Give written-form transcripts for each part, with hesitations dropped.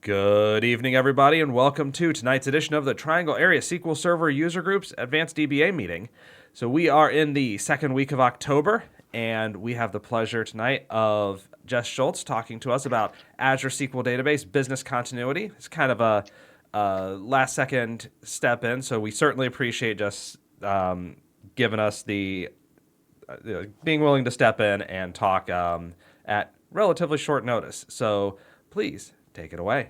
Good evening, everybody, and welcome to tonight's edition of the Triangle Area SQL Server User Group's Advanced DBA meeting. So we are in the second week of October, and we have the pleasure tonight of Jes Schultz talking to us about Azure SQL Database business continuity. It's kind of a last-second step in, so we certainly appreciate Jess giving us the being willing to step in and talk at relatively short notice. So please take it away.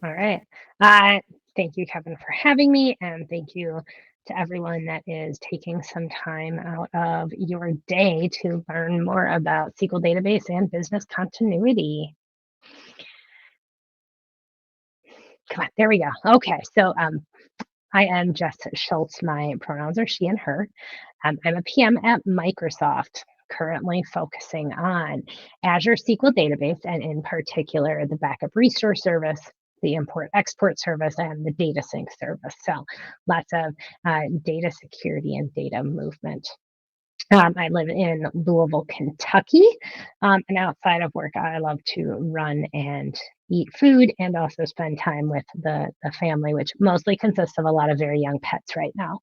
All right. Uh, Thank you, Kevin, for having me, and thank you to everyone that is taking some time out of your day to learn more about SQL Database and business continuity. Come on, there we go. Okay, so I am Jes Schultz. My pronouns are she and her. I'm a PM at Microsoft, currently focusing on Azure SQL Database and in particular the backup restore service, the import export service, and the data sync service. So lots of data security and data movement. I live in Louisville, Kentucky, and outside of work, I love to run and eat food and also spend time with the family, which mostly consists of a lot of very young pets right now.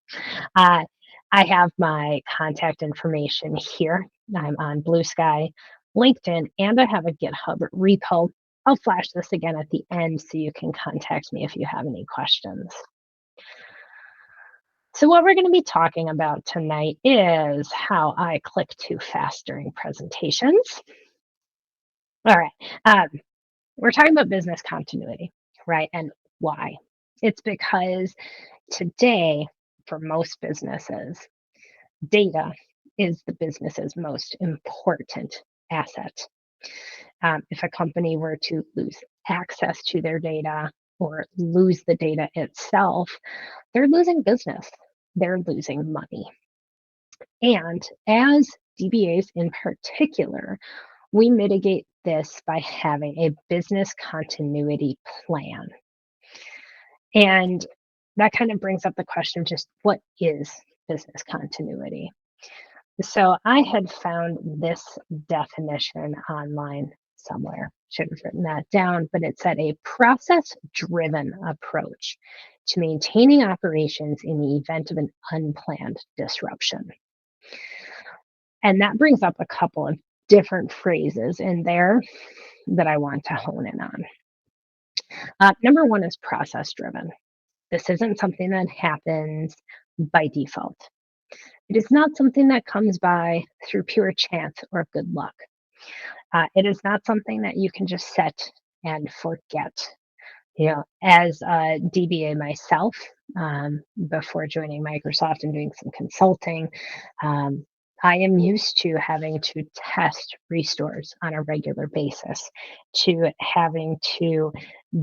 Uh, I have my contact information here. I'm on Blue Sky, LinkedIn, and I have a GitHub repo. I'll flash this again at the end so you can contact me if you have any questions. So what we're going to be talking about tonight is how I click too fast during presentations. All right. We're talking about business continuity, right? And why? It's because today, for most businesses, data is the business's most important asset. If a company were to lose access to their data or lose the data itself, they're losing business, they're losing money. And as DBAs in particular, we mitigate this by having a business continuity plan. And that kind of brings up the question of just what is business continuity? So I had found this definition online somewhere. Should have written that down, but it said a process driven approach to maintaining operations in the event of an unplanned disruption. And that brings up a couple of different phrases in there that I want to hone in on. Number one is process driven. This isn't something that happens by default. It is not something that comes by through pure chance or good luck. It is not something that you can just set and forget. As a DBA myself, before joining Microsoft and doing some consulting, I am used to having to test restores on a regular basis, to having to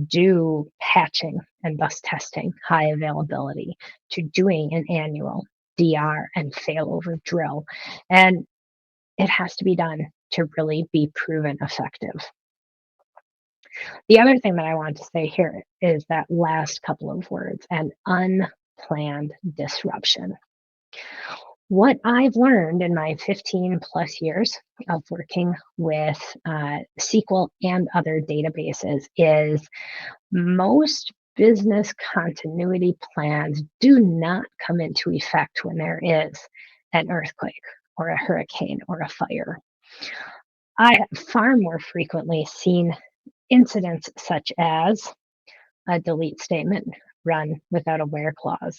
do patching and thus testing high availability, to doing an annual DR and failover drill. And it has to be done to really be proven effective. The other thing that I want to say here is that last couple of words, an unplanned disruption. What I've learned in my 15 plus years of working with SQL and other databases is most business continuity plans do not come into effect when there is an earthquake or a hurricane or a fire. I have far more frequently seen incidents such as a delete statement run without a where clause,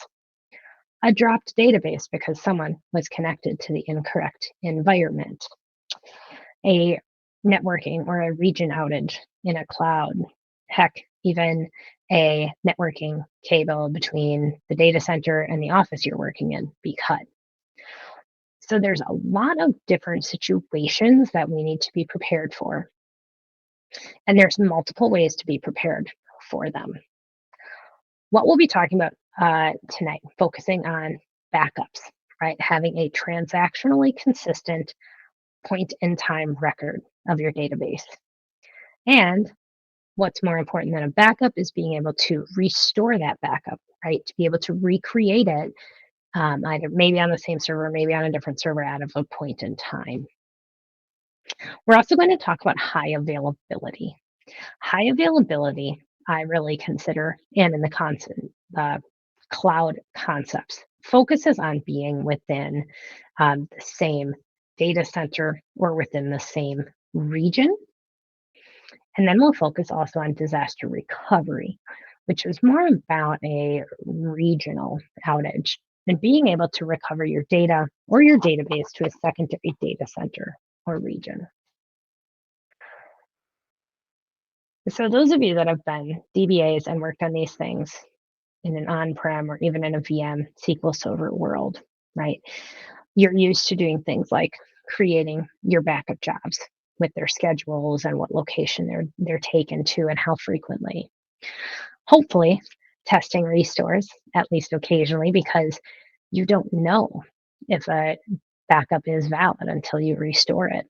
a dropped database because someone was connected to the incorrect environment, a networking or a region outage in a cloud, heck, even a networking cable between the data center and the office you're working in be cut. So there's a lot of different situations that we need to be prepared for. And there's multiple ways to be prepared for them. What we'll be talking about tonight, focusing on backups, right? Having a transactionally consistent point in time record of your database. And what's more important than a backup is being able to restore that backup, right? To be able to recreate it, either maybe on the same server, maybe on a different server out of a point in time. We're also going to talk about high availability. High availability, I really consider, and in the cloud concepts, focuses on being within the same data center or within the same region. And then we'll focus also on disaster recovery, which is more about a regional outage and being able to recover your data or your database to a secondary data center or region. So, those of you that have been DBAs and worked on these things in an on prem or even in a VM SQL Server world, right? You're used to doing things like creating your backup jobs with their schedules and what location they're taken to and how frequently. Hopefully, testing restores at least occasionally because you don't know if a backup is valid until you restore it.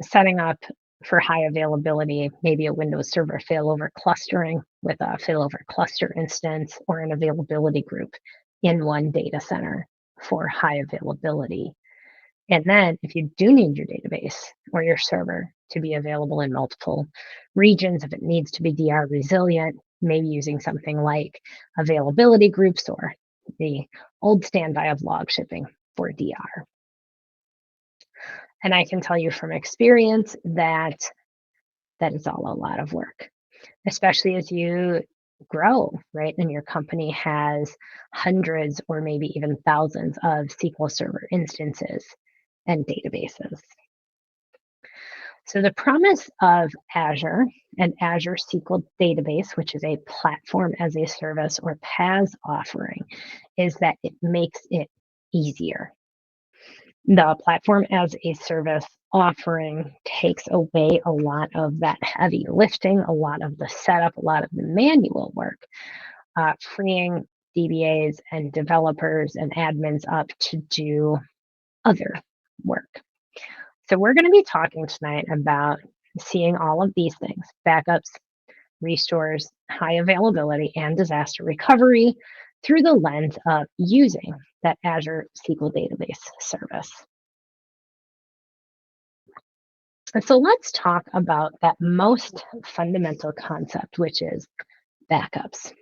Setting up for high availability, maybe a Windows Server failover clustering with a failover cluster instance or an availability group in one data center for high availability. And then if you do need your database or your server to be available in multiple regions, if it needs to be DR resilient, maybe using something like availability groups or the old standby of log shipping for DR. And I can tell you from experience that that is all a lot of work, especially as you grow, right? And your company has hundreds or maybe even thousands of SQL Server instances and databases. So the promise of Azure and Azure SQL Database, which is a platform as a service or PaaS offering, is that it makes it easier. The platform as a service offering takes away a lot of that heavy lifting, a lot of the setup, a lot of the manual work, freeing DBAs and developers and admins up to do other work. So we're going to be talking tonight about seeing all of these things: backups, restores, high availability, and disaster recovery through the lens of using that Azure SQL Database service. And so let's talk about that most fundamental concept, which is backups.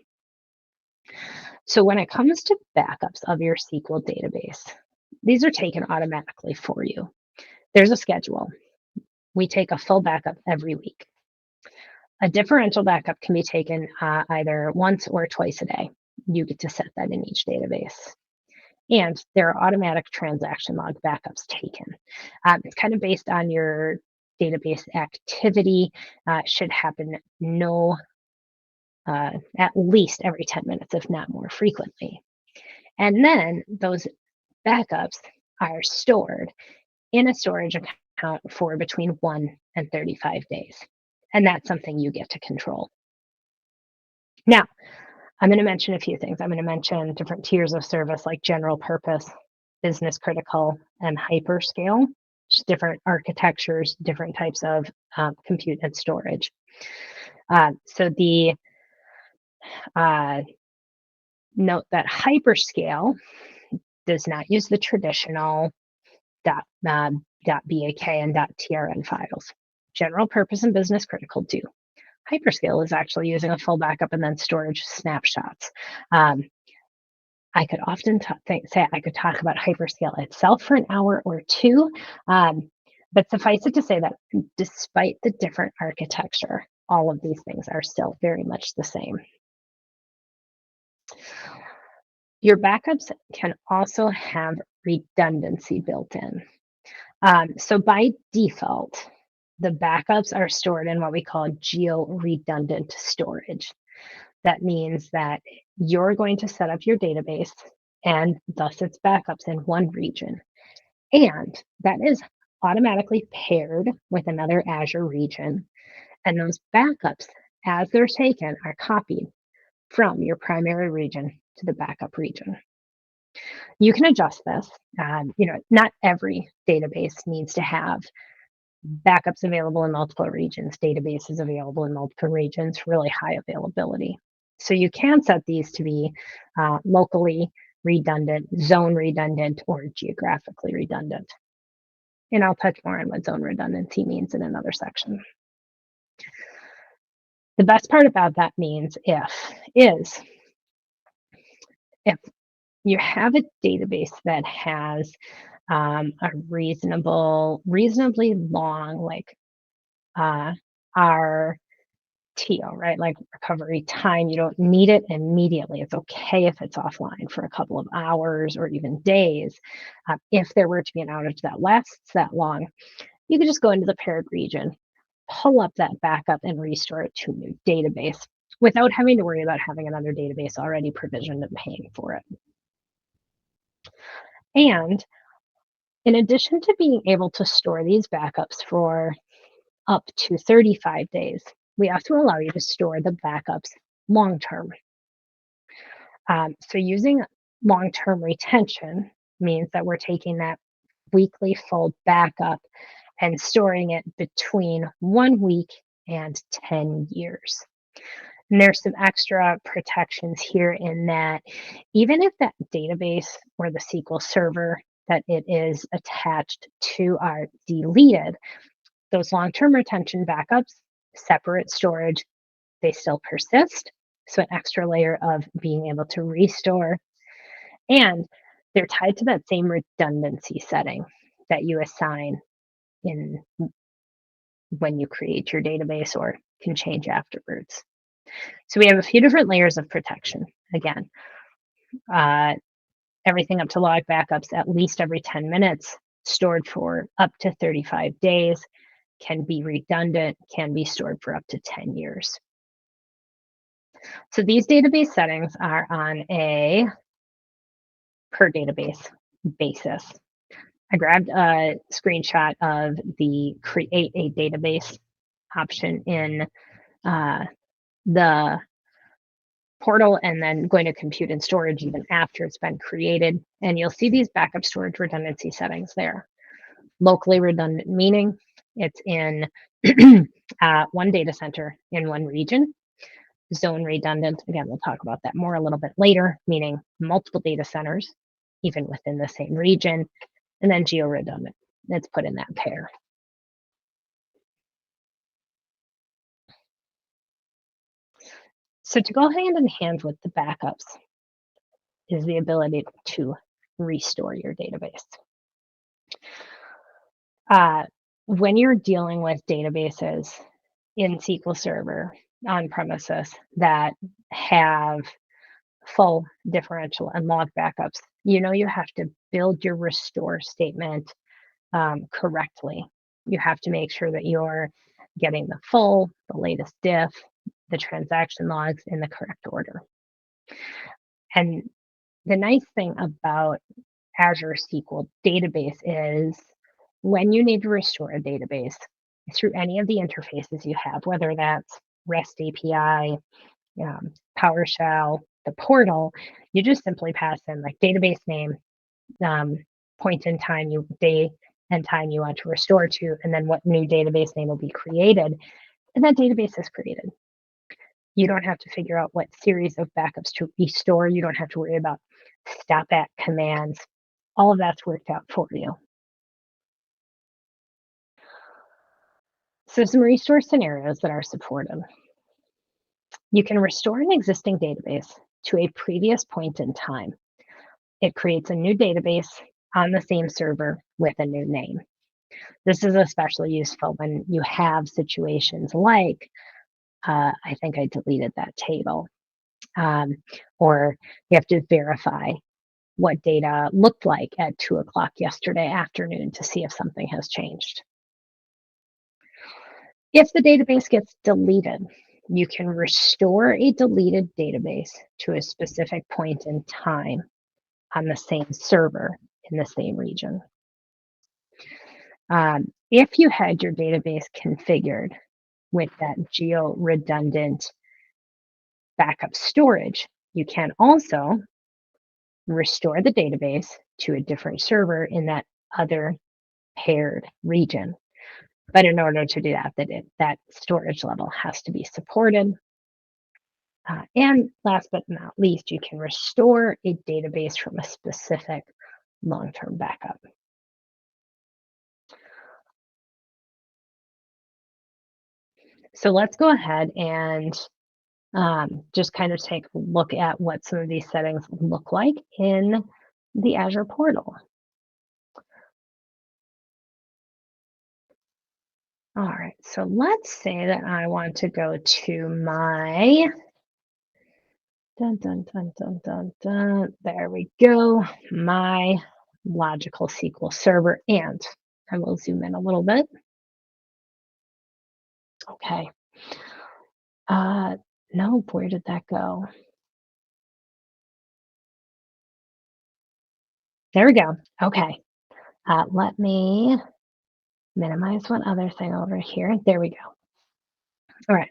So when it comes to backups of your SQL database, these are taken automatically for you. There's a schedule. We take a full backup every week. A differential backup can be taken either once or twice a day. You get to set that in each database. And there are automatic transaction log backups taken. It's kind of based on your database activity. Should happen at least every 10 minutes, if not more frequently. And then those backups are stored in a storage account for between 1 and 35 days. And that's something you get to control. Now, I'm going to mention a few things. I'm going to mention different tiers of service like general purpose, business critical, and hyperscale, just different architectures, different types of compute and storage. So the note that hyperscale does not use the traditional .bak and .trn files. General purpose and business critical do. Hyperscale is actually using a full backup and then storage snapshots. I could often say I could talk about hyperscale itself for an hour or two, but suffice it to say that despite the different architecture, all of these things are still very much the same. Your backups can also have redundancy built in. So by default, the backups are stored in what we call geo-redundant storage. That means that you're going to set up your database and thus its backups in one region. And that is automatically paired with another Azure region. And those backups, as they're taken, are copied from your primary region to the backup region. You can adjust this. Not every database needs to have backups available in multiple regions, databases available in multiple regions, really high availability. So you can set these to be locally redundant, zone redundant, or geographically redundant. And I'll touch more on what zone redundancy means in another section. The best part about that means if you have a database that has a reasonably long, like RTO, right? Like recovery time. You don't need it immediately. It's okay if it's offline for a couple of hours or even days. If there were to be an outage that lasts that long, you could just go into the paired region, pull up that backup, and restore it to a new database without having to worry about having another database already provisioned and paying for it. And in addition to being able to store these backups for up to 35 days, we also allow you to store the backups long term. So using long-term retention means that we're taking that weekly full backup and storing it between 1 week and 10 years. And there's some extra protections here in that even if that database or the SQL Server that it is attached to are deleted, those long-term retention backups, separate storage, they still persist. So an extra layer of being able to restore. And they're tied to that same redundancy setting that you assign in when you create your database or can change afterwards. So we have a few different layers of protection. Again, everything up to log backups at least every 10 minutes, stored for up to 35 days, can be redundant, can be stored for up to 10 years. So these database settings are on a per database basis. I grabbed a screenshot of the create a database option in the portal and then going to compute and storage even after it's been created. And you'll see these backup storage redundancy settings there. Locally redundant meaning it's in one data center in one region. Zone redundant, again, we'll talk about that more a little bit later, meaning multiple data centers, even within the same region. And then geo-redundant, it's put in that pair. So to go hand in hand with the backups is the ability to restore your database. When you're dealing with databases in SQL Server on premises that have full differential and log backups, you have to build your restore statement correctly. You have to make sure that you're getting the latest diff, the transaction logs in the correct order. And the nice thing about Azure SQL Database is when you need to restore a database through any of the interfaces you have, whether that's REST API, PowerShell, the portal, you just simply pass in like database name, point in time, day and time you want to restore to, and then what new database name will be created, and that database is created. You don't have to figure out what series of backups to restore. You don't have to worry about stop at commands. All of that's worked out for you. So some restore scenarios that are supported. You can restore an existing database to a previous point in time. It creates a new database on the same server with a new name. This is especially useful when you have situations like, I think I deleted that table, or you have to verify what data looked like at 2 o'clock yesterday afternoon to see if something has changed. If the database gets deleted, you can restore a deleted database to a specific point in time on the same server in the same region. If you had your database configured with that geo-redundant backup storage, you can also restore the database to a different server in that other paired region. But in order to do that, that storage level has to be supported. And last but not least, you can restore a database from a specific long-term backup. So let's go ahead and just kind of take a look at what some of these settings look like in the Azure portal. All right, so let's say that I want to go to my, there we go, my logical SQL Server, and I will zoom in a little bit. Okay. No, where did that go? There we go. Okay. Let me minimize one other thing over here. There we go. All right.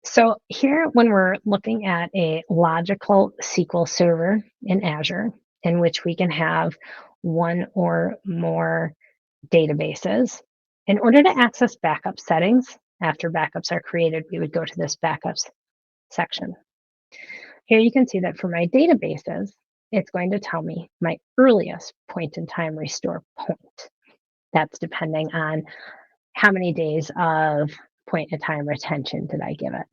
So here, when we're looking at a logical SQL Server in Azure, in which we can have one or more databases, in order to access backup settings, after backups are created, we would go to this backups section. Here you can see that for my databases, it's going to tell me my earliest point in time restore point. That's depending on how many days of point in time retention did I give it.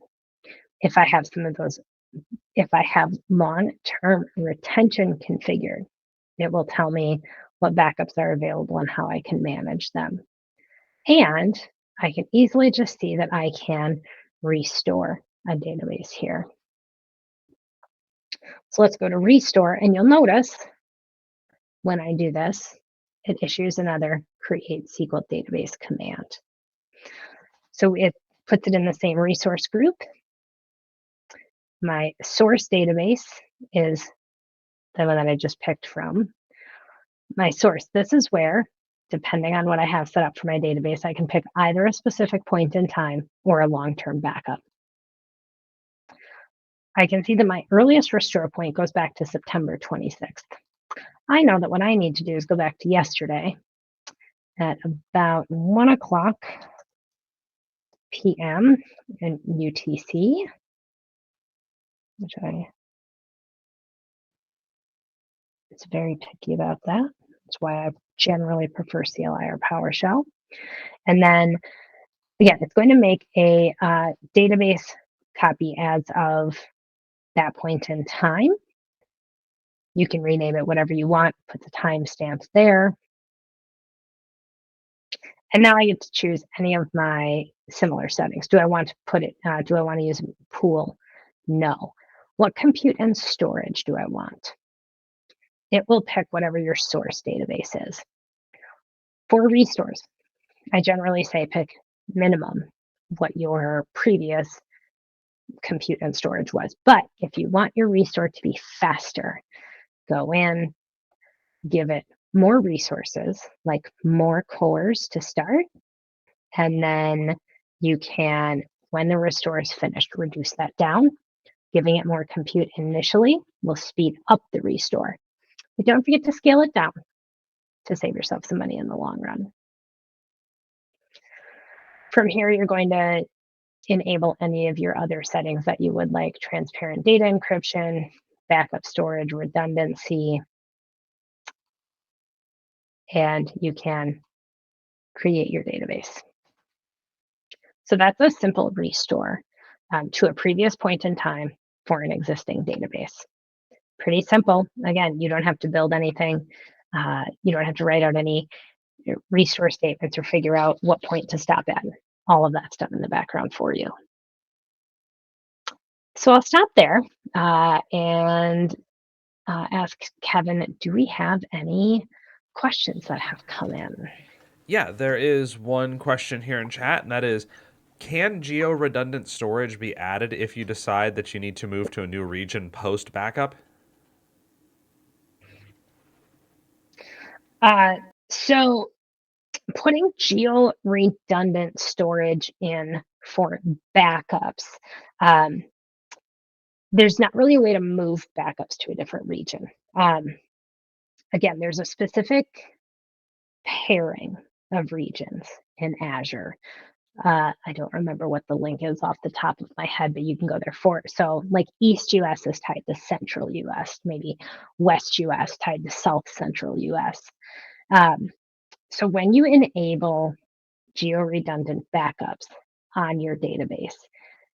If I have some of those, if I have long-term retention configured, it will tell me what backups are available and how I can manage them. And I can easily just see that I can restore a database here. So let's go to restore, and you'll notice when I do this, it issues another create SQL database command. So it puts it in the same resource group. My source database is the one that I just picked from. My source, this is where, depending on what I have set up for my database, I can pick either a specific point in time or a long-term backup. I can see that my earliest restore point goes back to September 26th. I know that what I need to do is go back to yesterday at about 1 o'clock p.m. in UTC, which it's very picky about that. That's why I generally prefer CLI or PowerShell. And then, again, it's going to make a database copy as of that point in time. You can rename it whatever you want, put the timestamps there. And now I get to choose any of my similar settings. Do I want to put it, do I want to use pool? No. What compute and storage do I want? It will pick whatever your source database is. For restores, I generally say pick minimum what your previous compute and storage was. But if you want your restore to be faster, go in, give it more resources, like more cores to start, and then you can, when the restore is finished, reduce that down. Giving it more compute initially will speed up the restore. But don't forget to scale it down to save yourself some money in the long run. From here, you're going to enable any of your other settings that you would like: transparent data encryption, backup storage, redundancy, and you can create your database. So that's a simple restore to a previous point in time for an existing database. Pretty simple. Again, you don't have to build anything. You don't have to write out any restore statements or figure out what point to stop at. All of that's done in the background for you. So I'll stop there and ask Kevin, do we have any questions that have come in? Yeah, there is one question here in chat, and that is, can geo-redundant storage be added if you decide that you need to move to a new region post-backup? So putting geo-redundant storage in for backups, there's not really a way to move backups to a different region. Again, there's a specific pairing of regions in Azure. I don't remember what the link is off the top of my head, but you can go there for it. So like East US is tied to Central US, maybe West US tied to South Central US. So when you enable geo-redundant backups, on your database.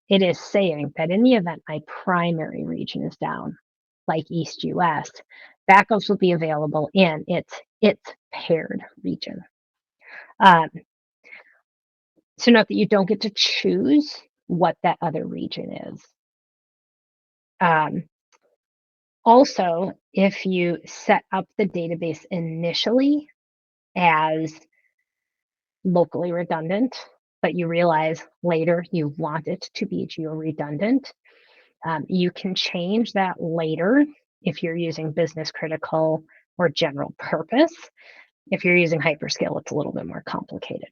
It is saying that in the event my primary region is down, like East US, backups will be available in its paired region. So note that you don't get to choose what that other region is. Also, if you set up the database initially as locally redundant, but you realize later you want it to be geo-redundant, you can change that later if you're using business critical or general purpose. If you're using hyperscale, it's a little bit more complicated.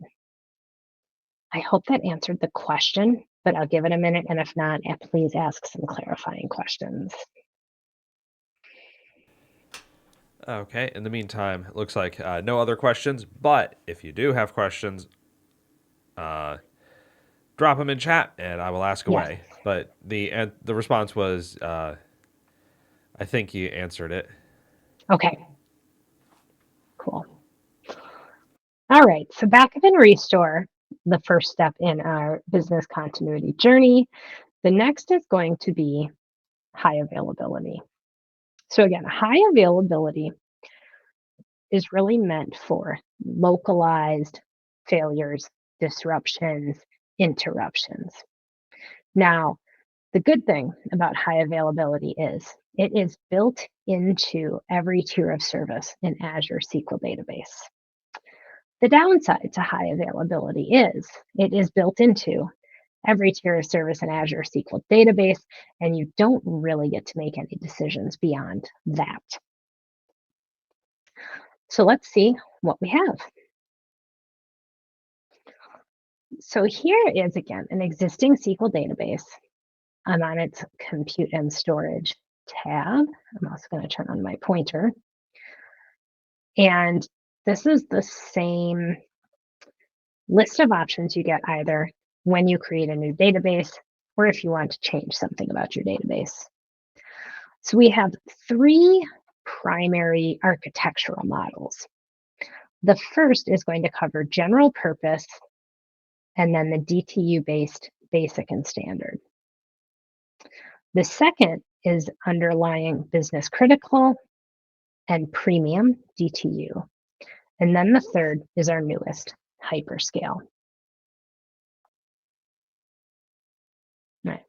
I hope that answered the question, but I'll give it a minute, and if not, please ask some clarifying questions. Okay, in the meantime, it looks like no other questions, but if you do have questions, drop them in chat and I will ask away. Yes. But the response was, I think you answered it. Okay. Cool. All right, so backup and restore, the first step in our business continuity journey. The next is going to be high availability. So again, high availability is really meant for localized failures, disruptions, interruptions. Now, the good thing about high availability is it is built into every tier of service in Azure SQL Database. The downside to high availability is it is built into every tier of service in Azure SQL Database, and you don't really get to make any decisions beyond that. So let's see what we have. So here is, again, an existing SQL database. I'm on its compute and storage tab. I'm also going to turn on my pointer. And this is the same list of options you get either when you create a new database or if you want to change something about your database. So we have three primary architectural models. The first is going to cover general purpose and then the DTU-based basic and standard. The second is underlying business critical and premium DTU. And then the third is our newest, hyperscale. Right.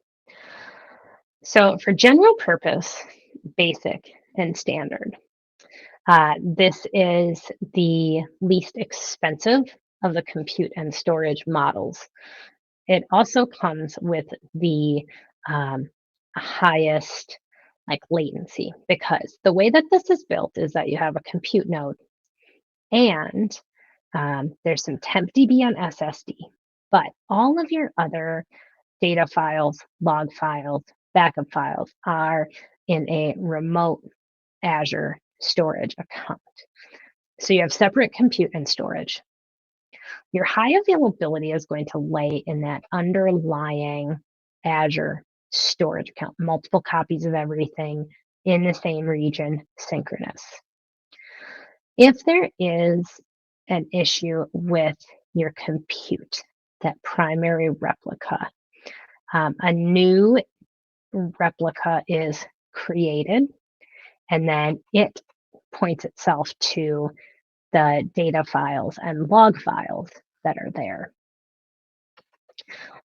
So for general purpose, basic and standard, this is the least expensive of the compute and storage models. It also comes with the highest latency, because the way that this is built is that you have a compute node and there's some temp DB on SSD, but all of your other data files, log files, backup files are in a remote Azure storage account. So you have separate compute and storage. Your high availability is going to lay in that underlying Azure storage account, multiple copies of everything in the same region, synchronous. If there is an issue with your compute, that primary replica, a new replica is created, and then it points itself to the data files and log files that are there.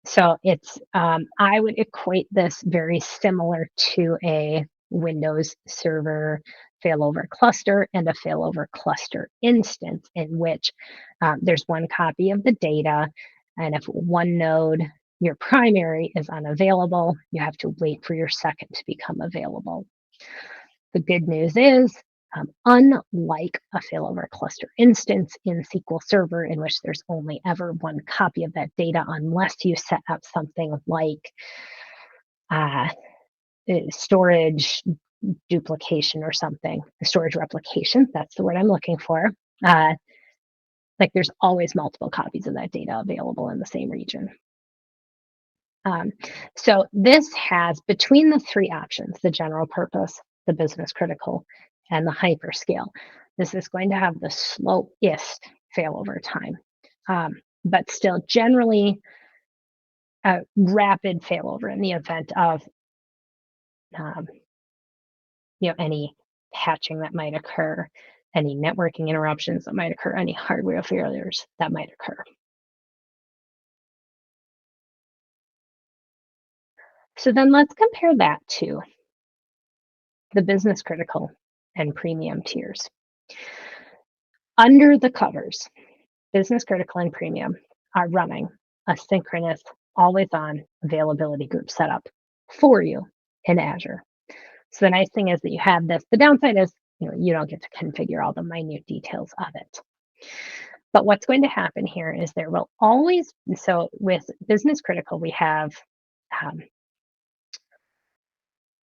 So it's, I would equate this very similar to a Windows Server failover cluster and a failover cluster instance, in which there's one copy of the data, and if one node, your primary, is unavailable, you have to wait for your second to become available. The good news is, unlike a failover cluster instance in SQL Server, in which there's only ever one copy of that data, unless you set up something like storage duplication or something, storage replication, that's the word I'm looking for. There's always multiple copies of that data available in the same region. So this has, between the three options, the general purpose, the business critical, and the hyperscale, this is going to have the slowest failover time. But still, generally, a rapid failover in the event of any patching that might occur, any networking interruptions that might occur, any hardware failures that might occur. So then let's compare that to the business critical and premium tiers. Under the covers, business critical and premium are running a synchronous, always on availability group setup for you in Azure. So the nice thing is that you have this. The downside is, you don't get to configure all the minute details of it. But what's going to happen here is there will always, so with business critical, we have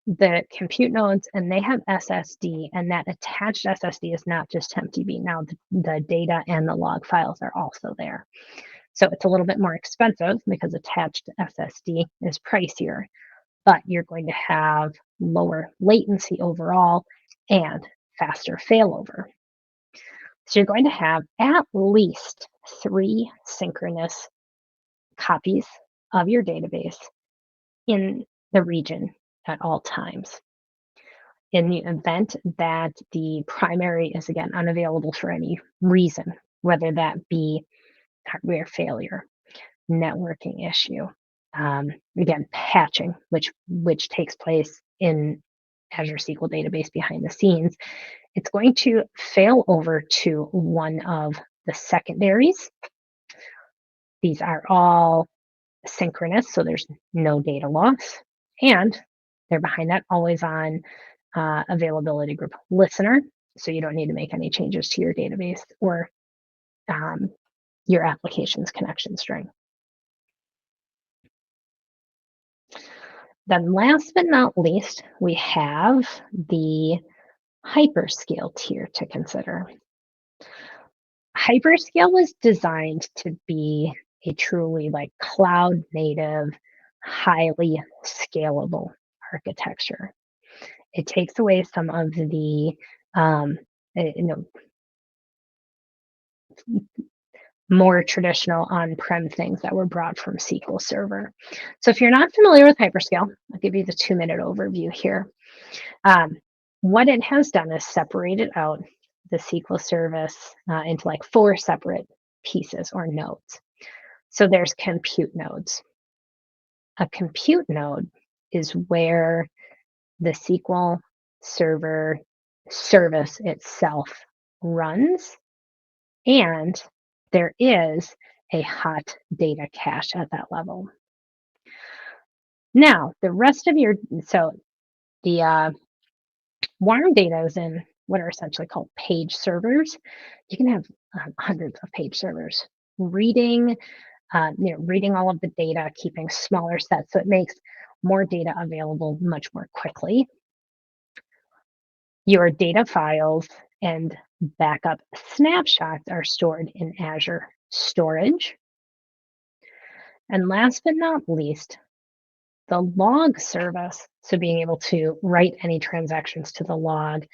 the compute nodes, and they have SSD, and that attached SSD is not just TempDB. Now the data and the log files are also there. So it's a little bit more expensive because attached SSD is pricier, but you're going to have lower latency overall and faster failover. So you're going to have at least 3 synchronous copies of your database in the region at all times. In the event that the primary is, again, unavailable for any reason, whether that be hardware failure, networking issue, again, patching, which takes place in Azure SQL Database behind the scenes, it's going to fail over to one of the secondaries. These are all synchronous, so there's no data loss, and they're behind that always on availability group listener, so you don't need to make any changes to your database or your application's connection string. Then last but not least, we have the hyperscale tier to consider. Hyperscale was designed to be a truly cloud native, highly scalable architecture. It takes away some of the more traditional on-prem things that were brought from SQL Server. So if you're not familiar with hyperscale, I'll give you the 2-minute overview here. What it has done is separated out the SQL service into 4 separate pieces or nodes. So there's compute nodes. A compute node is where the SQL Server service itself runs, and there is a hot data cache at that level. Now, the rest of the warm data is in what are essentially called page servers. You can have hundreds of page servers reading all of the data, keeping smaller sets, so it makes more data available much more quickly. Your data files and backup snapshots are stored in Azure storage. And last but not least, the log service, so being able to write any transactions to the log,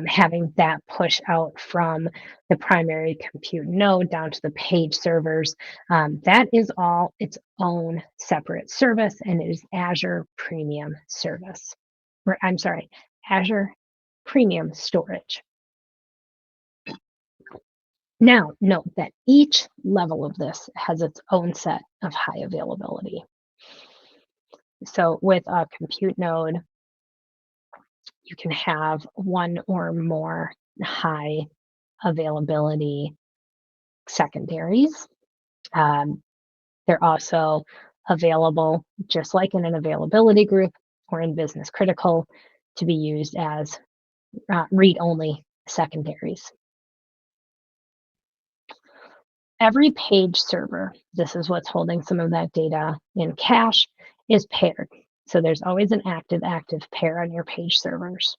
having that push out from the primary compute node down to the page servers, that is all its own separate service, and it is Azure Premium Service. Azure Premium Storage. Now, note that each level of this has its own set of high availability. So with a compute node, you can have one or more high availability secondaries. They're also available, just like in an availability group or in business critical, to be used as read-only secondaries. Every page server, this is what's holding some of that data in cache, is paired. So there's always an active pair on your page servers.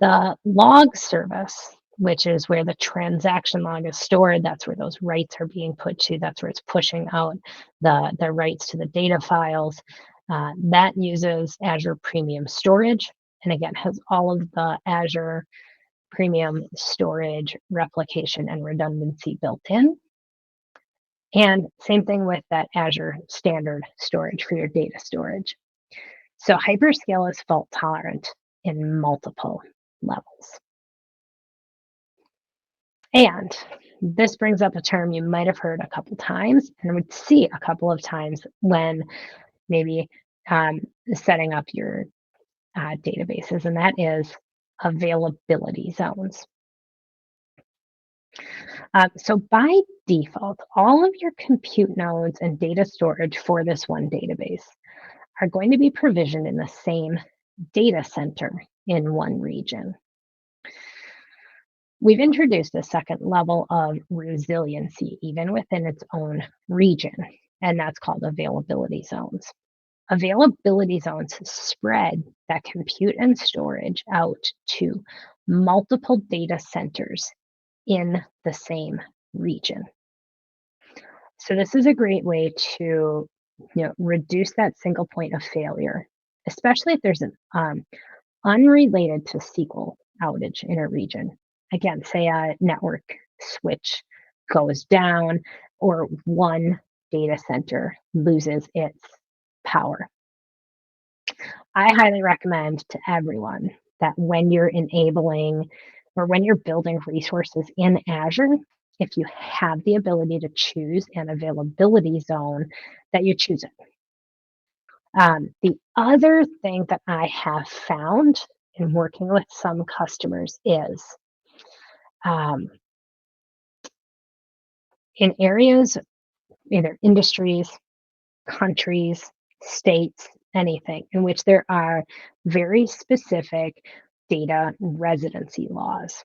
The log service, which is where the transaction log is stored, that's where those writes are being put to, that's where it's pushing out the writes to the data files. That uses Azure Premium Storage, and again, has all of the Azure Premium Storage replication and redundancy built in. And same thing with that Azure standard storage for your data storage. So hyperscale is fault tolerant in multiple levels. And this brings up a term you might have heard a couple times and would see a couple of times when maybe setting up your databases, and that is availability zones. So by default, all of your compute nodes and data storage for this one database are going to be provisioned in the same data center in one region. We've introduced a second level of resiliency even within its own region, and that's called availability zones. Availability zones spread that compute and storage out to multiple data centers in the same region. So this is a great way to reduce that single point of failure, especially if there's an unrelated to SQL outage in a region. Again, say a network switch goes down or one data center loses its power. I highly recommend to everyone that when you're enabling or when you're building resources in Azure, if you have the ability to choose an availability zone, that you choose it. The other thing that I have found in working with some customers is in areas, either industries, countries, states, anything in which there are very specific data residency laws.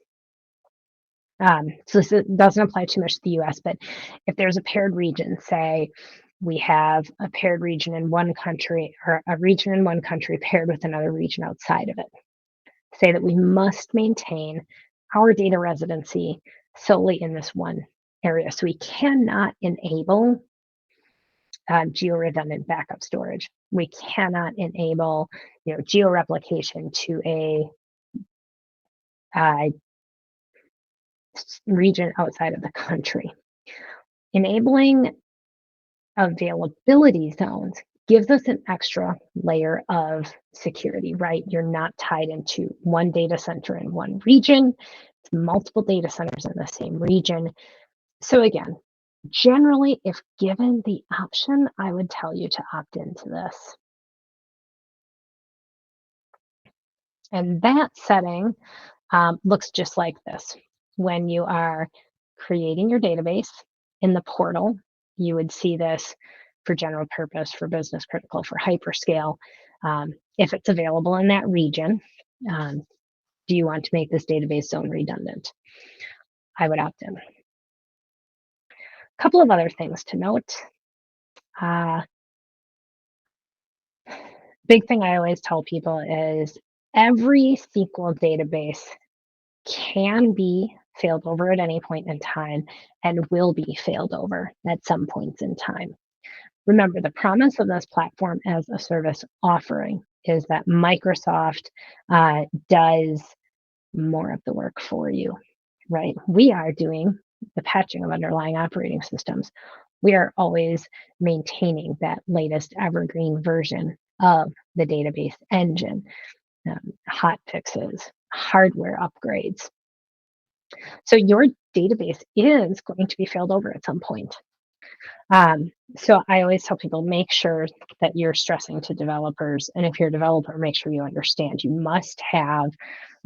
So this doesn't apply too much to the US, but if there's a paired region, say we have a paired region in one country or a region in one country paired with another region outside of it, say that we must maintain our data residency solely in this one area. So we cannot enable geo-redundant backup storage. We cannot enable geo-replication to a region outside of the country. Enabling availability zones gives us an extra layer of security, right? You're not tied into one data center in one region, it's multiple data centers in the same region. So again, generally, if given the option, I would tell you to opt into this. And that setting looks just like this. When you are creating your database in the portal, you would see this for general purpose, for business critical, for hyperscale. If it's available in that region, do you want to make this database zone redundant? I would opt in. A couple of other things to note. Big thing I always tell people is every SQL database can be failed over at any point in time and will be failed over at some points in time. Remember, the promise of this platform as a service offering is that Microsoft does more of the work for you, right? We are doing the patching of underlying operating systems. We are always maintaining that latest evergreen version of the database engine, hot fixes, hardware upgrades. So your database is going to be failed over at some point. So I always tell people, make sure that you're stressing to developers. And if you're a developer, make sure you understand you must have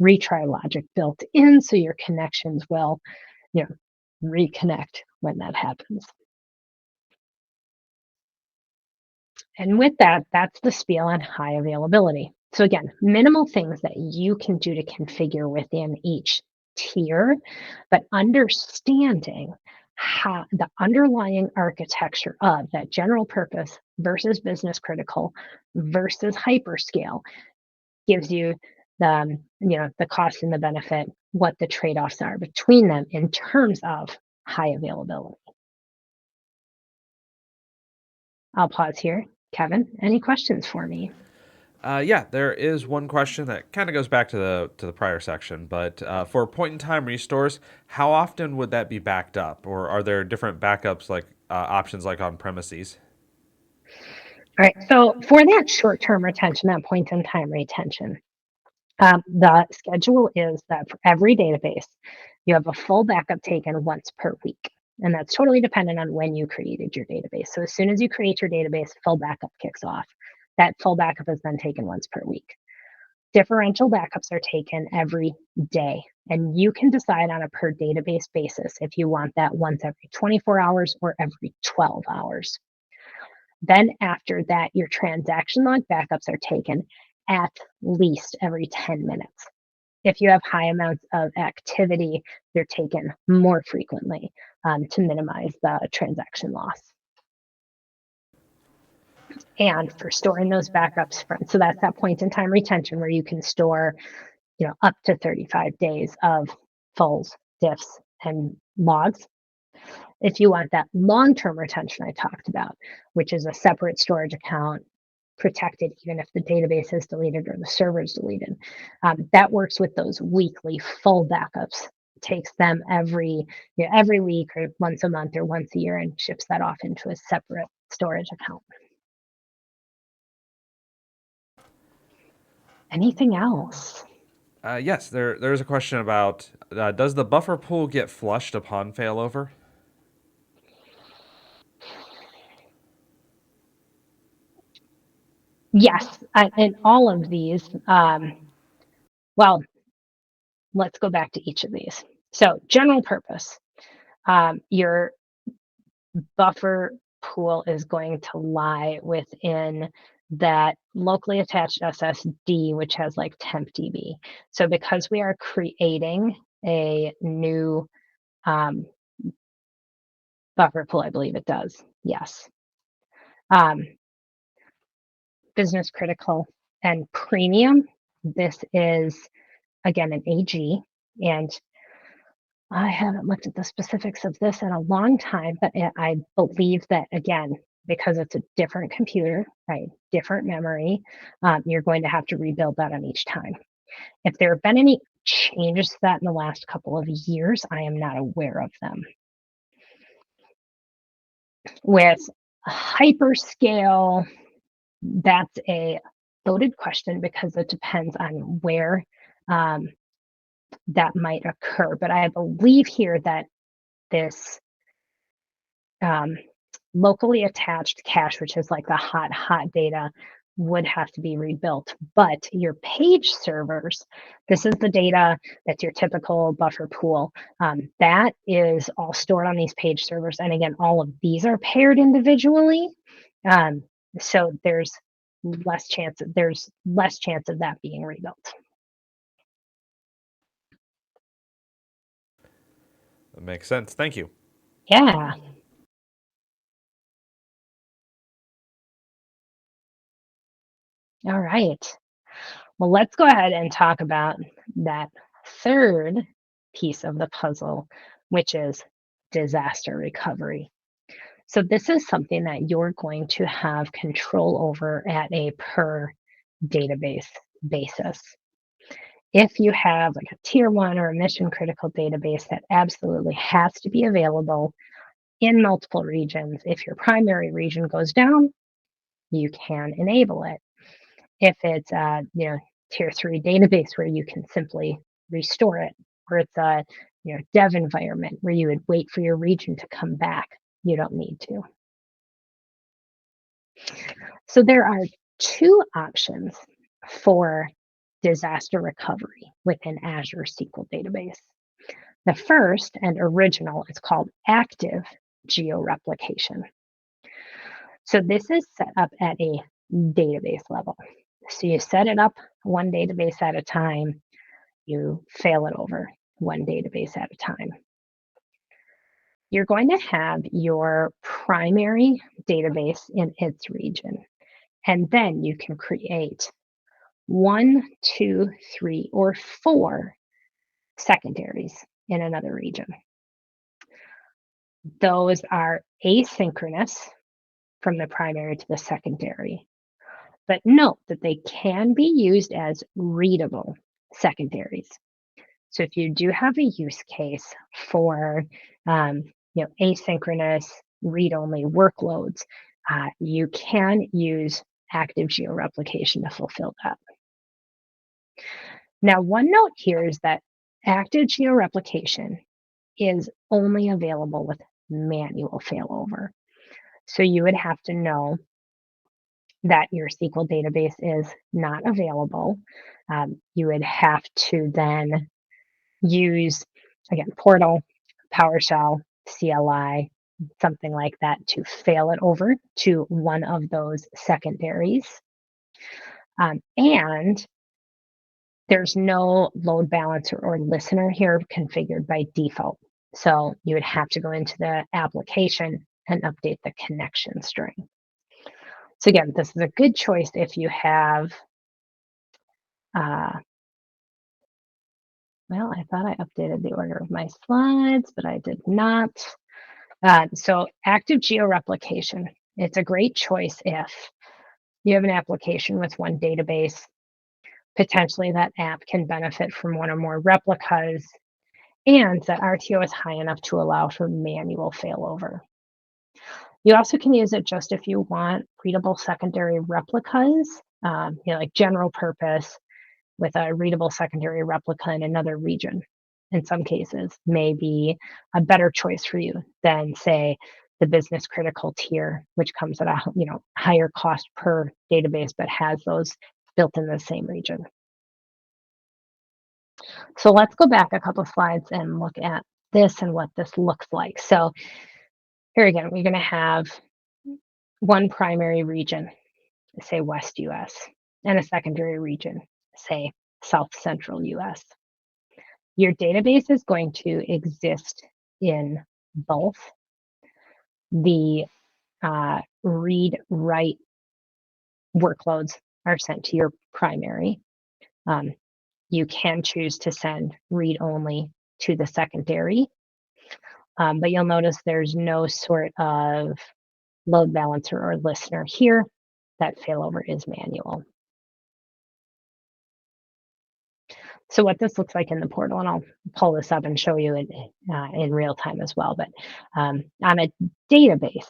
retry logic built in so your connections will, reconnect when that happens. And with that, that's the spiel on high availability. So again, minimal things that you can do to configure within each tier, but understanding how the underlying architecture of that general purpose versus business critical versus hyperscale gives you the cost and the benefit, what the trade-offs are between them in terms of high availability. I'll pause here. Kevin, any questions for me? Yeah, there is one question that kind of goes back to the prior section, but for point-in-time restores, how often would that be backed up, or are there different backups? Like options like on premises. All right, so for that short-term retention, that point-in-time retention, the schedule is that for every database, you have a full backup taken once per week. And that's totally dependent on when you created your database. So as soon as you create your database, full backup kicks off. That full backup is then taken once per week. Differential backups are taken every day, and you can decide on a per database basis if you want that once every 24 hours or every 12 hours. Then after that, your transaction log backups are taken at least every 10 minutes. If you have high amounts of activity, they're taken more frequently to minimize the transaction loss. And for storing those backups, so that's that point in time retention where you can store, up to 35 days of fulls, diffs, and logs. If you want that long-term retention I talked about, which is a separate storage account, protected even if the database is deleted or the server is deleted, that works with those weekly full backups. Takes them every week or once a month or once a year and ships that off into a separate storage account. Anything else? Yes, there's a question about does the buffer pool get flushed upon failover? Yes, in all of these, well, let's go back to each of these. So general purpose, your buffer pool is going to lie within that locally attached SSD, which has like temp DB. So because we are creating a new buffer pool, I believe it does, yes. Business critical and premium, this is, again, an AG, and I haven't looked at the specifics of this in a long time, but I believe that, again, because it's a different computer, right, different memory, you're going to have to rebuild that on each time. If there have been any changes to that in the last couple of years, I am not aware of them. With hyperscale, that's a loaded question because it depends on where that might occur. But I believe here that this locally attached cache, which is like the hot data, would have to be rebuilt. But your page servers, this is the data that's your typical buffer pool. That is all stored on these page servers. And again, all of these are paired individually. So there's less chance of that being rebuilt. That makes sense. Thank you. Yeah. All right. Well, let's go ahead and talk about that third piece of the puzzle, which is disaster recovery. So this is something that you're going to have control over at a per database basis. If you have like a tier 1 or a mission critical database that absolutely has to be available in multiple regions, if your primary region goes down, you can enable it. If it's a tier 3 database where you can simply restore it, or it's a dev environment where you would wait for your region to come back, you don't need to. So there are two options for disaster recovery within Azure SQL Database. The first and original is called active georeplication. So this is set up at a database level. So you set it up one database at a time, you fail it over one database at a time. You're going to have your primary database in its region, and then you can create 1, 2, 3, or 4 secondaries in another region. Those are asynchronous from the primary to the secondary. But note that they can be used as readable secondaries. So if you do have a use case for asynchronous read-only workloads, you can use active georeplication to fulfill that. Now, one note here is that active georeplication is only available with manual failover. So you would have to know that your SQL database is not available. You would have to then use, again, Portal, PowerShell, CLI, something like that to fail it over to one of those secondaries. And there's no load balancer or listener here configured by default. So you would have to go into the application and update the connection string. So again, this is a good choice if you have, well, I thought I updated the order of my slides, but I did not. So active georeplication, it's a great choice if you have an application with one database. Potentially that app can benefit from one or more replicas, and that RTO is high enough to allow for manual failover. You also can use it just if you want readable secondary replicas, like general purpose with a readable secondary replica in another region. In some cases, may be a better choice for you than, say, the business critical tier, which comes at a higher cost per database, but has those built in the same region. So let's go back a couple of slides and look at this and what this looks like. So here again, we're going to have one primary region, say West US, and a secondary region, say South Central US. Your database is going to exist in both. The read-write workloads are sent to your primary. You can choose to send read-only to the secondary, but you'll notice there's no sort of load balancer or listener here. That failover is manual. So what this looks like in the portal, and I'll pull this up and show you in real time as well, but on a database,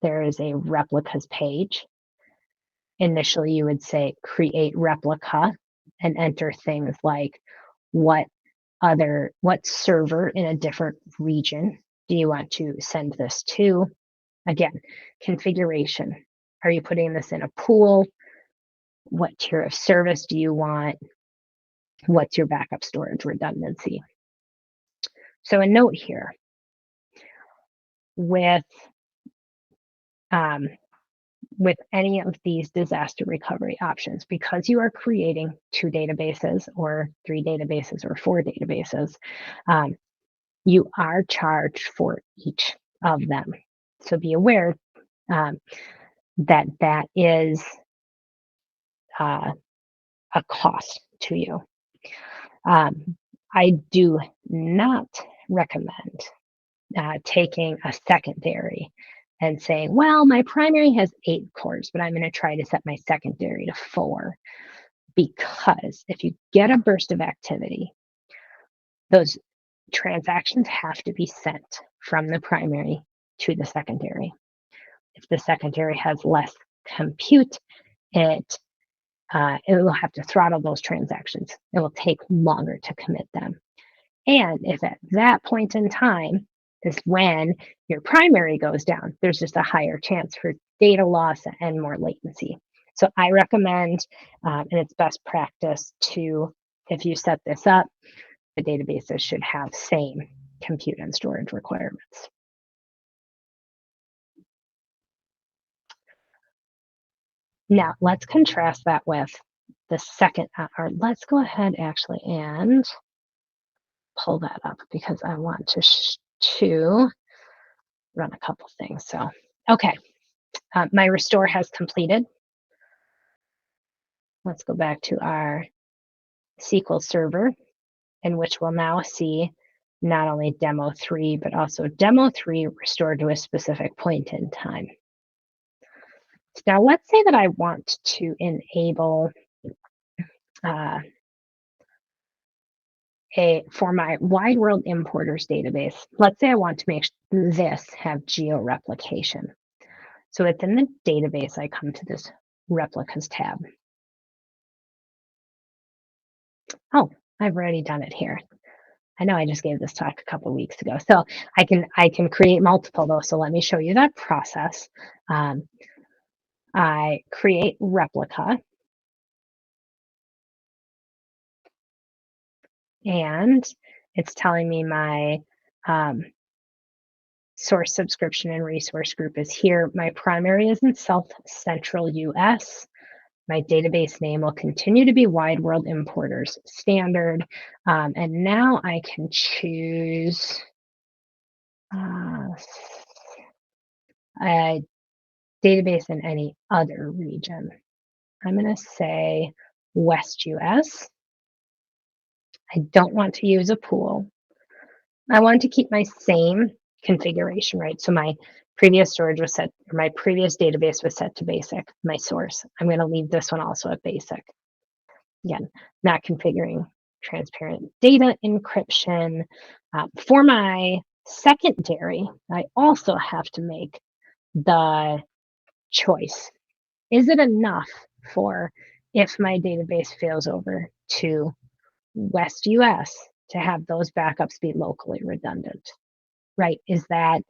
there is a replicas page. Initially, you would say create replica and enter things like what server in a different region do you want to send this to? Again, configuration. Are you putting this in a pool? What tier of service do you want? What's your backup storage redundancy? So a note here, with any of these disaster recovery options, because you are creating 2 databases or 3 databases or 4 databases, you are charged for each of them. So be aware that is a cost to you. I do not recommend taking a secondary and saying, well, my primary has 8 cores, but I'm going to try to set my secondary to 4. Because if you get a burst of activity, those transactions have to be sent from the primary to the secondary. If the secondary has less compute, it will have to throttle those transactions. It will take longer to commit them. And if at that point in time is when your primary goes down, there's just a higher chance for data loss and more latency. So I recommend, and it's best practice to, if you set this up, the databases should have same compute and storage requirements. Now let's contrast that with the second, or let's go ahead actually and pull that up because I want to run a couple things. So, okay, my restore has completed. Let's go back to our SQL Server, in which we'll now see not only demo 3, but also demo 3 restored to a specific point in time. Now, let's say that I want to enable for my wide world importers database, let's say I want to make this have geo-replication. So within the database, I come to this replicas tab. Oh, I've already done it here. I know I just gave this talk a couple of weeks ago, so I can create multiple though. So let me show you that process. I create replica, and it's telling me my source subscription and resource group is here. My primary is in South Central US. My database name will continue to be Wide World Importers Standard. And now I can choose a database in any other region. I'm going to say West US. I don't want to use a pool. I want to keep my same configuration, right? So my previous storage was set, or my previous database was set to basic, my source. I'm going to leave this one also at basic. Again, not configuring transparent data encryption. For my secondary, I also have to make the choice. Is it enough for if my database fails over to West US to have those backups be locally redundant, right? Is that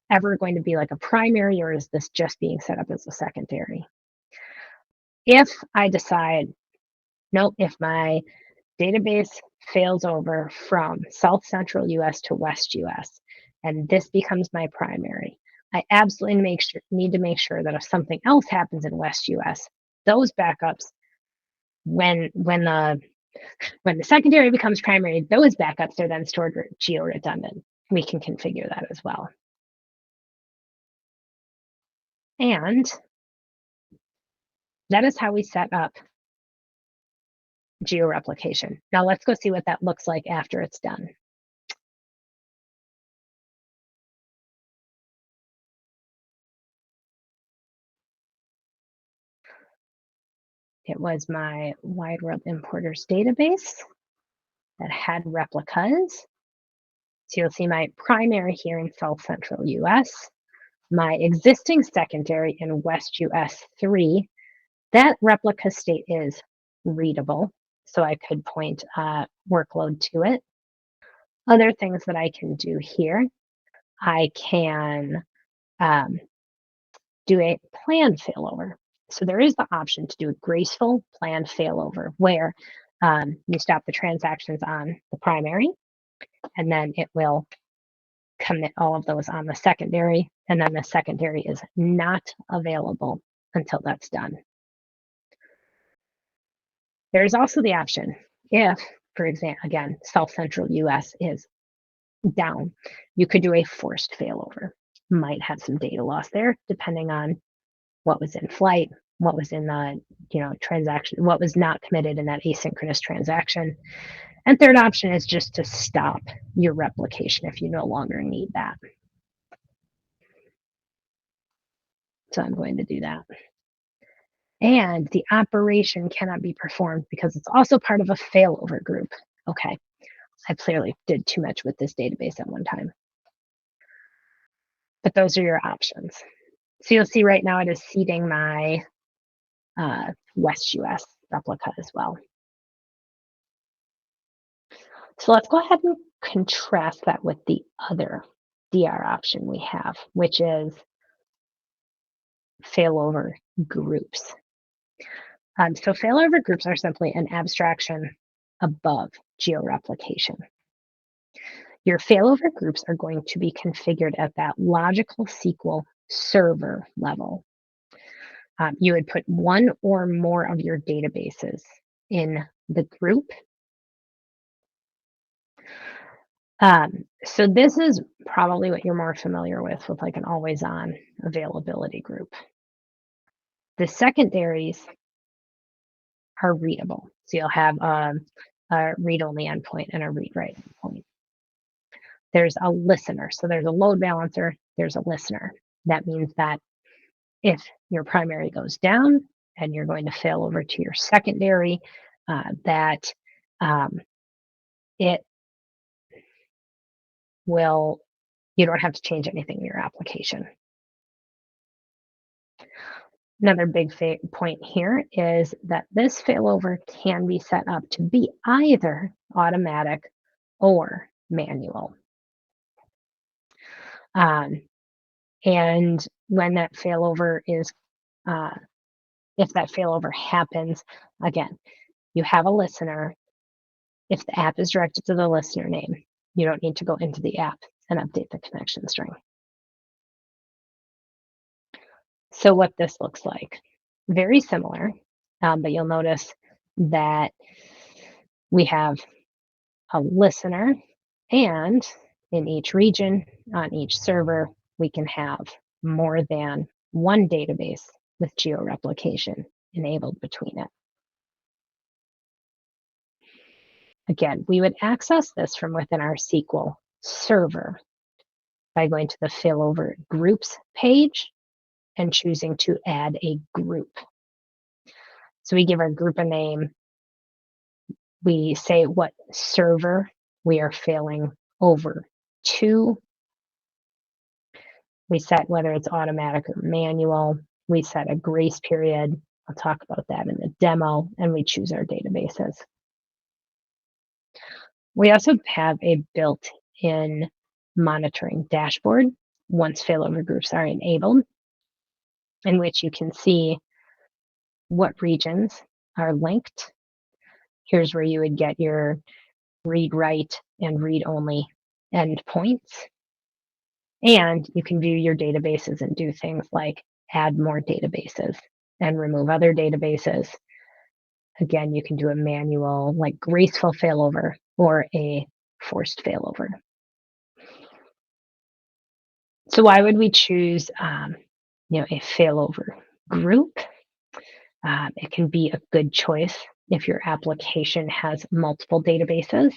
ever going to be like a primary, or is this just being set up as a secondary? If I decide, nope, if my database fails over from South Central US to West US, and this becomes my primary, I absolutely need to make sure that if something else happens in West US, those backups, when the secondary becomes primary, those backups are then stored geo-redundant. We can configure that as well. And that is how we set up geo-replication. Now let's go see what that looks like after it's done. It was my Wide World Importers database that had replicas. So you'll see my primary here in South Central US, my existing secondary in West US 3. That replica state is readable, so I could point workload to it. Other things that I can do here, I can do a planned failover. So there is the option to do a graceful planned failover where you stop the transactions on the primary, and then it will commit all of those on the secondary, and then the secondary is not available until that's done. There's also the option if, for example, again, South Central US is down, you could do a forced failover. Might have some data loss there, depending on what was in flight, what was in the transaction, what was not committed in that asynchronous transaction. And third option is just to stop your replication if you no longer need that. So I'm going to do that. And the operation cannot be performed because it's also part of a failover group. Okay, I clearly did too much with this database at one time. But those are your options. So you'll see right now it is seeding my West US replica as well. So let's go ahead and contrast that with the other DR option we have, which is failover groups. So failover groups are simply an abstraction above geo-replication. Your failover groups are going to be configured at that logical SQL server level. You would put one or more of your databases in the group. So this is probably what you're more familiar with like an always-on availability group. The secondaries are readable. So you'll have a read-only endpoint and a read-write endpoint. There's a listener. So there's a load balancer, there's a listener. That means that if your primary goes down and you're going to fail over to your secondary, that you don't have to change anything in your application. Another big point here is that this failover can be set up to be either automatic or manual. And when that failover is, if that failover happens, again, you have a listener. If the app is directed to the listener name, you don't need to go into the app and update the connection string. So what this looks like, very similar, but you'll notice that we have a listener, and in each region, on each server, we can have more than one database with georeplication enabled between it. Again, we would access this from within our SQL Server by going to the Failover Groups page and choosing to add a group. So we give our group a name. We say what server we are failing over to. We set whether it's automatic or manual. We set a grace period. I'll talk about that in the demo, and we choose our databases. We also have a built-in monitoring dashboard once failover groups are enabled, in which you can see what regions are linked. Here's where you would get your read-write and read-only endpoints. And you can view your databases and do things like add more databases and remove other databases. Again, you can do a manual, like graceful failover or a forced failover. So why would we choose a failover group? It can be a good choice if your application has multiple databases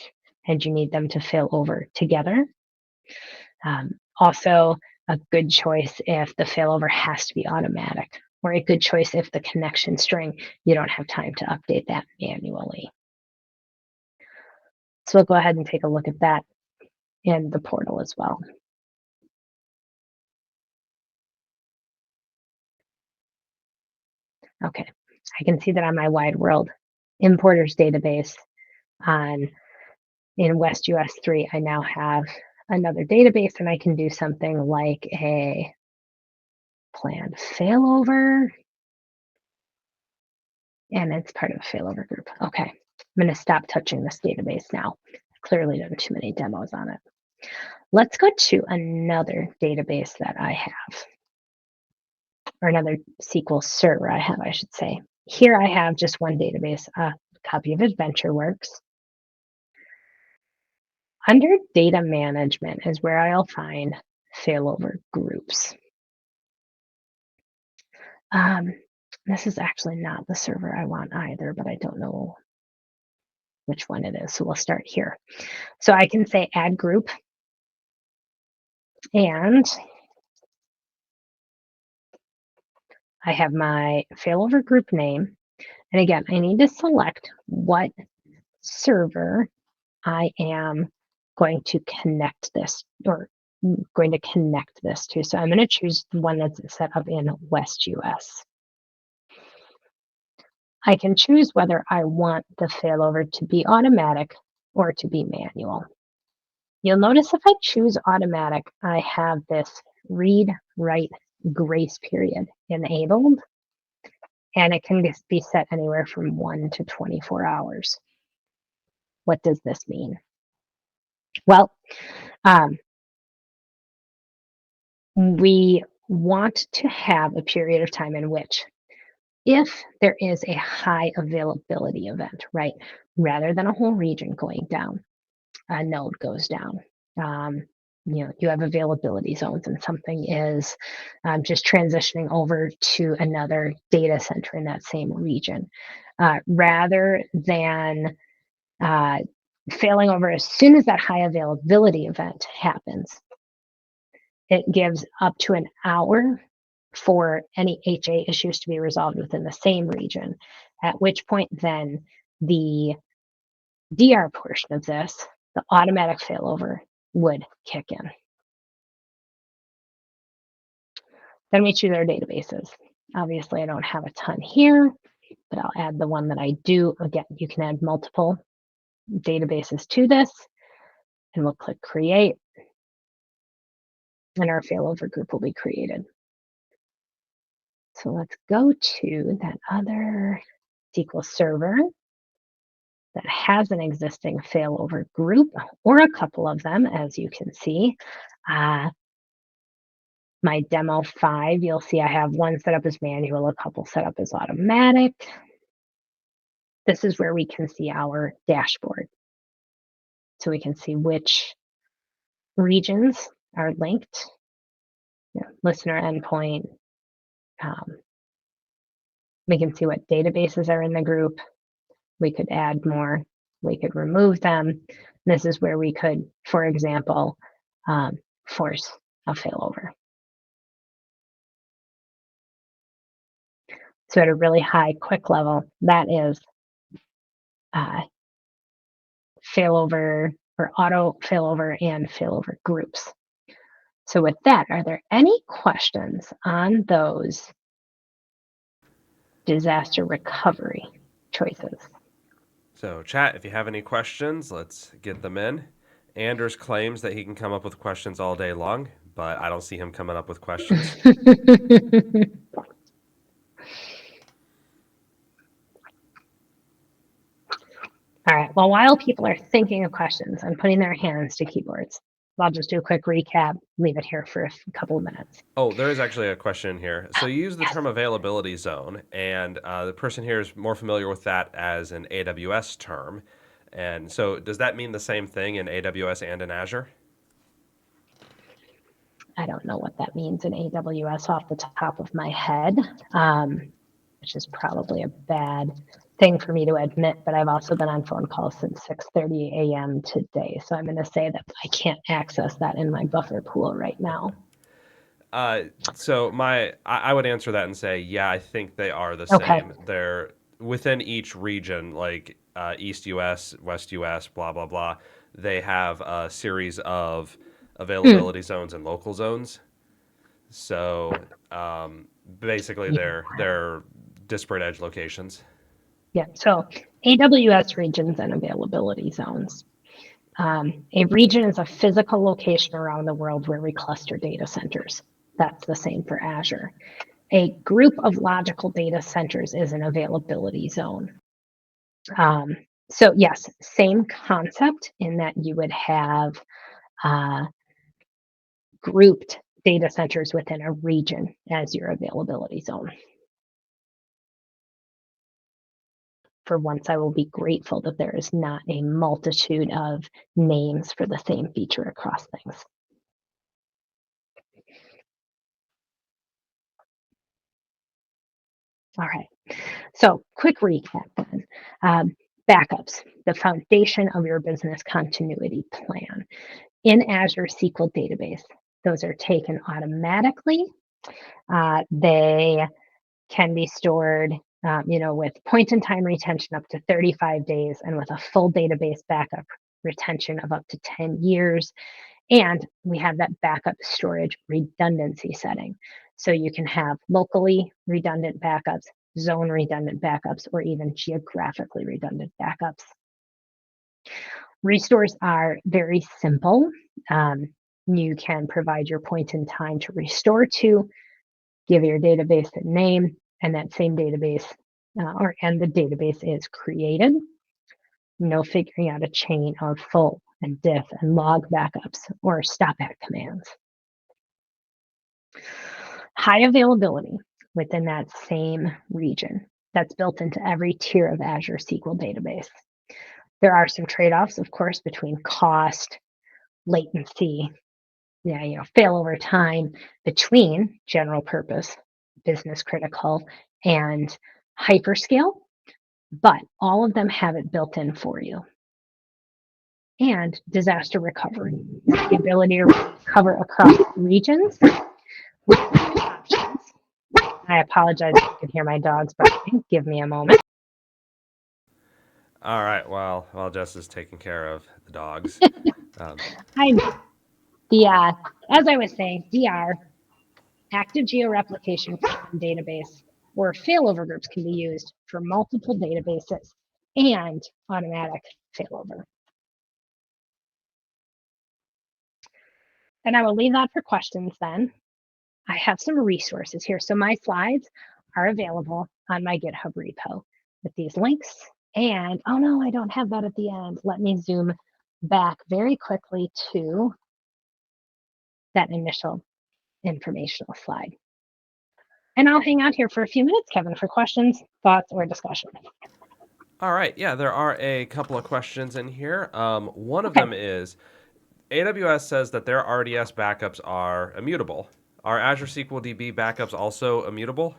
and you need them to fail over together. Also, a good choice if the failover has to be automatic, or a good choice if the connection string, you don't have time to update that manually. So we'll go ahead and take a look at that in the portal as well. Okay, I can see that on my wide world importers database in West US 3, I now have another database, and I can do something like a planned failover, and it's part of a failover group. Okay, I'm going to stop touching this database now. I've clearly done too many demos on it. Let's go to another database that I have, or another SQL Server I have, I should say. Here I have just one database, a copy of AdventureWorks. Under data management is where I'll find failover groups. This is actually not the server I want either, but I don't know which one it is. So we'll start here. So I can say add group, and I have my failover group name. And again, I need to select what server I am going to connect this to. So I'm going to choose the one that's set up in West US. I can choose whether I want the failover to be automatic or to be manual. You'll notice if I choose automatic, I have this read-write grace period enabled, and it can be set anywhere from 1 to 24 hours. What does this mean? Well, we want to have a period of time in which, if there is a high availability event, right, rather than a whole region going down, a node goes down. You have availability zones, and something is just transitioning over to another data center in that same region. Rather than failing over as soon as that high availability event happens, it gives up to an hour for any HA issues to be resolved within the same region, at which point then the DR portion of this the automatic failover would kick in. Then we choose our databases. Obviously, I don't have a ton here, but I'll add the one that I do. Again, you can add multiple databases to this, and we'll click Create, and our failover group will be created. So let's go to that other SQL Server that has an existing failover group, or a couple of them, as you can see. My demo 5, you'll see I have one set up as manual, a couple set up as automatic. This is where we can see our dashboard. So we can see which regions are linked, listener endpoint. We can see what databases are in the group. We could add more. We could remove them. This is where we could, for example, force a failover. So at a really high, quick level, that is failover or auto failover and failover groups. So with that, are there any questions on those disaster recovery choices? So chat, if you have any questions, let's get them in. Anders claims that he can come up with questions all day long, but I don't see him coming up with questions. All right, well, while people are thinking of questions and putting their hands to keyboards, I'll just do a quick recap, leave it here for a couple of minutes. Oh, there is actually a question here. So you use the term availability zone, and the person here is more familiar with that as an AWS term. And so does that mean the same thing in AWS and in Azure? I don't know what that means in AWS off the top of my head, which is probably a bad thing for me to admit, but I've also been on phone calls since 6:30 a.m. today. So I'm going to say that I can't access that in my buffer pool right now. So I would answer that and say, yeah, I think they are the same. They're within each region, like East US, West US, blah, blah, blah. They have a series of availability zones and local zones. So basically they're disparate edge locations. Yeah, so AWS regions and availability zones. A region is a physical location around the world where we cluster data centers. That's the same for Azure. A group of logical data centers is an availability zone. So yes, same concept in that you would have grouped data centers within a region as your availability zone. For once, I will be grateful that there is not a multitude of names for the same feature across things. All right, so quick recap then. Backups, the foundation of your business continuity plan. In Azure SQL Database, those are taken automatically. They can be stored with point-in-time retention up to 35 days and with a full database backup retention of up to 10 years. And we have that backup storage redundancy setting. So you can have locally redundant backups, zone redundant backups, or even geographically redundant backups. Restores are very simple. You can provide your point in time to restore to, give your database a name, and that same database and the database is created. No figuring out a chain of full and diff and log backups or stop at commands. High availability within that same region. That's built into every tier of Azure SQL Database. There are some trade-offs, of course, between cost, latency, failover time between general purpose, business critical, and hyperscale, but all of them have it built in for you. And disaster recovery, the ability to recover across regions with options. I apologize if you can hear my dogs barking. Give me a moment. All right. Well, while Jess is taking care of the dogs. I'm the as I was saying, DR, active georeplication from database, where failover groups can be used for multiple databases and automatic failover. And I will leave that for questions then. I have some resources here. So my slides are available on my GitHub repo with these links. And oh no, I don't have that at the end. Let me zoom back very quickly to that initial informational slide. And I'll hang out here for a few minutes, Kevin, for questions, thoughts, or discussion. All right. Yeah, there are a couple of questions in here. One of Okay. them is AWS says that their RDS backups are immutable. Are Azure SQL DB backups also immutable?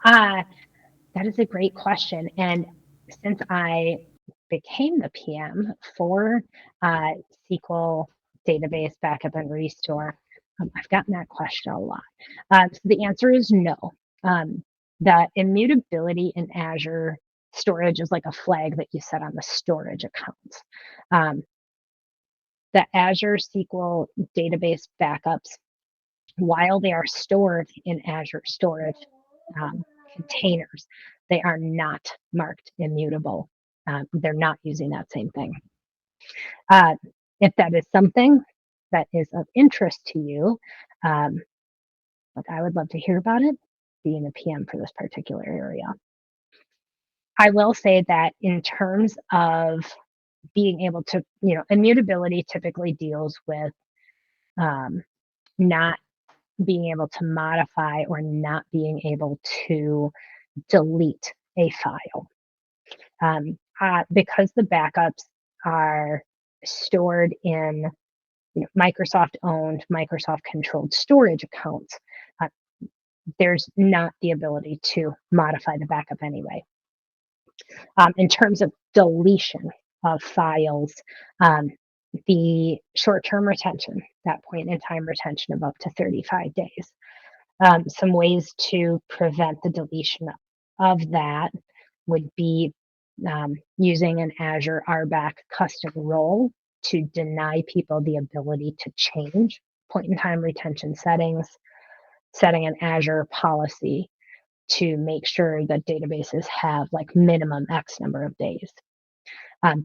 That is a great question. And since I became the PM for SQL database backup and restore, I've gotten that question a lot. So the answer is no. The immutability in Azure storage is like a flag that you set on the storage accounts. The Azure SQL database backups, while they are stored in Azure storage containers, they are not marked immutable. They're not using that same thing. If that is something that is of interest to you, like I would love to hear about it, being a PM for this particular area. I will say that in terms of being able to, immutability typically deals with not being able to modify or not being able to delete a file. Because the backups are stored in Microsoft owned, Microsoft controlled storage accounts, there's not the ability to modify the backup anyway. In terms of deletion of files, the short-term retention, that point in time retention of up to 35 days. Some ways to prevent the deletion of that would be using an Azure RBAC custom role to deny people the ability to change point in time retention settings, setting an Azure policy to make sure that databases have like minimum X number of days.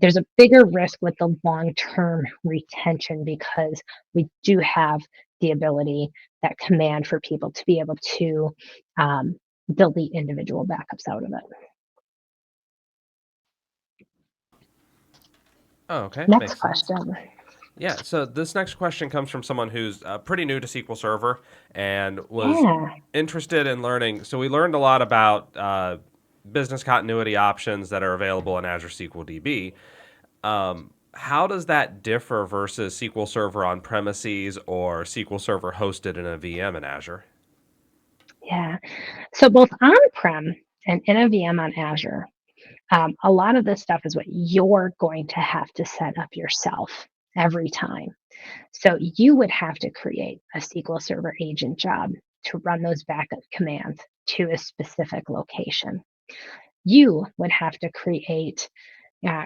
There's a bigger risk with the long-term retention because we do have the ability, that command for people to be able to delete individual backups out of it. Oh, okay. Next Makes sense. question. Yeah, so this next question comes from someone who's pretty new to SQL Server and was Yeah. interested in learning. So we learned a lot about business continuity options that are available in Azure SQL DB. How does that differ versus SQL Server on premises or SQL Server hosted in a VM in Azure? Yeah. So both on-prem and in a VM on Azure, a lot of this stuff is what you're going to have to set up yourself every time. So you would have to create a SQL Server agent job to run those backup commands to a specific location. You would have to create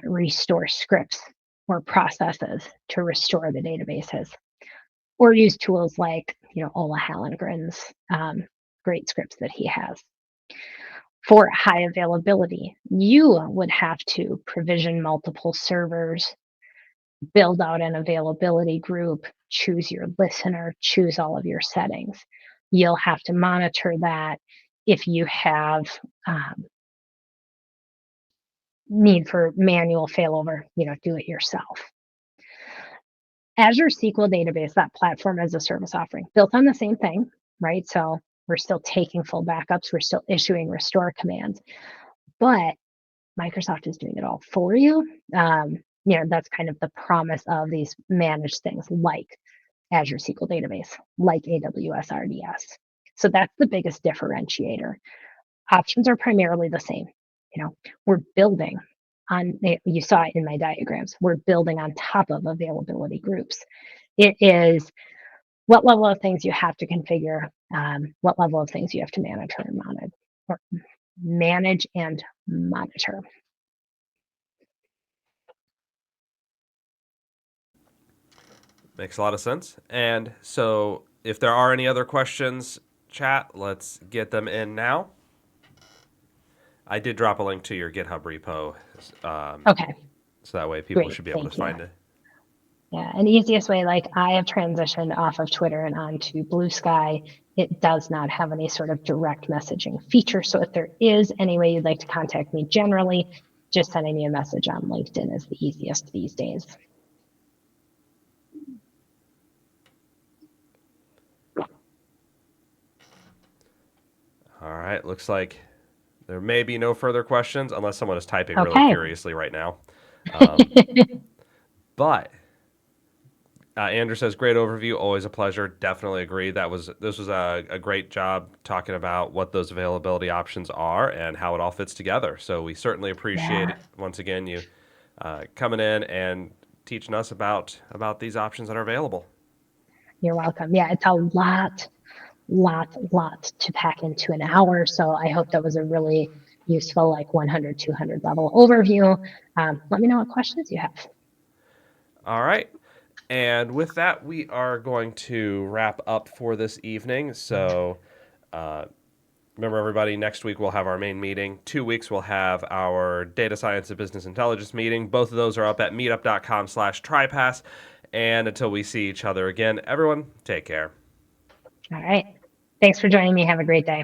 restore scripts or processes to restore the databases, or use tools like Ola Hallengren's great scripts that he has. For high availability, you would have to provision multiple servers, build out an availability group, choose your listener, choose all of your settings. You'll have to monitor that. If you have need for manual failover, do it yourself. Azure SQL Database, that platform as a service offering, built on the same thing, right? So we're still taking full backups, we're still issuing restore commands, but Microsoft is doing it all for you. That's kind of the promise of these managed things like Azure SQL Database, like AWS RDS. So that's the biggest differentiator. Options are primarily the same. We're building on, you saw it in my diagrams, we're building on top of availability groups. It is what level of things you have to configure, what level of things you have to manage and monitor. Makes a lot of sense. And so if there are any other questions, chat, let's get them in now. I did drop a link to your GitHub repo. Okay, So that way people great. should be able to Thank you. find it. Yeah, and the easiest way, like I have transitioned off of Twitter and onto Blue Sky. It does not have any sort of direct messaging feature. So if there is any way you'd like to contact me generally, just sending me a message on LinkedIn is the easiest these days. All right. Looks like there may be no further questions unless someone is typing really Okay. furiously right now. But Andrew says, great overview. Always a pleasure. Definitely agree. This was a great job talking about what those availability options are and how it all fits together. So we certainly appreciate it, once again, you coming in and teaching us about these options that are available. You're welcome. Yeah, it's a lot to pack into an hour. So I hope that was a really useful, like 100, 200 level overview. Let me know what questions you have. All right. And with that, we are going to wrap up for this evening. So remember, everybody, next week we'll have our main meeting. 2 weeks we'll have our data science and business intelligence meeting. Both of those are up at meetup.com/tripass. And until we see each other again, everyone, take care. All right. Thanks for joining me. Have a great day.